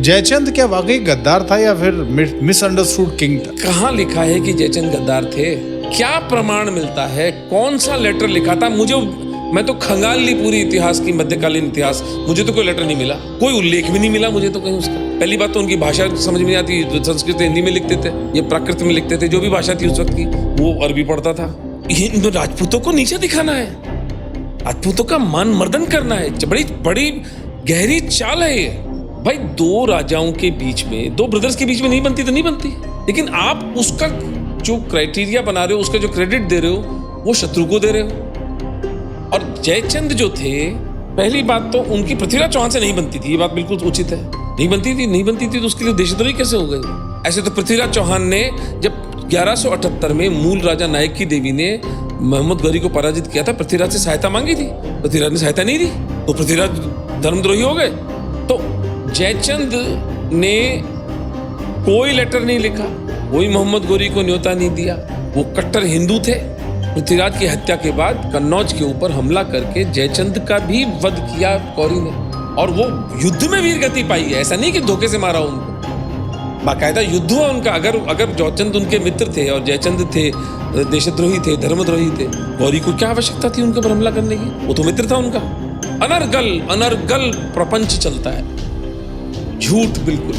जयचंद क्या वाकई गद्दार था या फिर मिसअंडरस्टूड किंग था? कहाँ लिखा है कि जयचंद गद्दार थे? क्या प्रमाण मिलता है? कौन सा लेटर लिखा था? मैं तो खंगाल ली पूरी इतिहास की, मध्यकालीन इतिहास, मुझे तो कोई लेटर नहीं मिला, कोई उल्लेख भी नहीं मिला मुझे तो कहीं उसका। पहली बात तो उनकी भाषा समझ में नहीं आती, संस्कृत हिंदी में लिखते थे, ये प्राकृत में लिखते थे, जो भी भाषा थी उस वक्त की वो अरबी पढ़ता था। इन राजपूतों को नीचे दिखाना है, राजपूतों का मान मर्दन करना है, बड़ी बड़ी गहरी चाल है ये। भाई दो राजाओं के बीच में, दो ब्रदर्स के बीच में नहीं बनती तो नहीं बनती, लेकिन आप उसका जो क्राइटेरिया बना रहे हो, उसका जो क्रेडिट दे रहे हो, वो शत्रु को दे रहे हो। और जयचंद जो थे, पहली बात तो उनकी पृथ्वीराज चौहान से नहीं बनती थी, ये बात बिल्कुल उचित है, नहीं बनती थी तो उसके लिए देशद्रोही कैसे हो गए? ऐसे तो पृथ्वीराज चौहान ने जब 1178 में मूल राजा नायक की देवी ने मोहम्मद गौरी को पराजित किया था, पृथ्वीराज से सहायता मांगी थी, पृथ्वीराज ने सहायता नहीं दी, तो पृथ्वीराज धर्मद्रोही हो गए। तो जयचंद ने कोई लेटर नहीं लिखा, कोई मोहम्मद गौरी को न्योता नहीं दिया, वो कट्टर हिंदू थे। पृथ्वीराज की हत्या के बाद कन्नौज के ऊपर हमला करके जयचंद का भी वध किया गौरी ने, और वो युद्ध में वीर गति पाई है, ऐसा नहीं कि धोखे से मारा उनको, बाकायदा युद्ध हुआ उनका। अगर जयचंद उनके मित्र थे और जयचंद थे देशद्रोही थे, धर्मद्रोही थे, गौरी को क्या आवश्यकता थी उनके पर हमला करने की? वो तो मित्र था उनका। अनर्गल प्रपंच चलता है, झूठ बिल्कुल।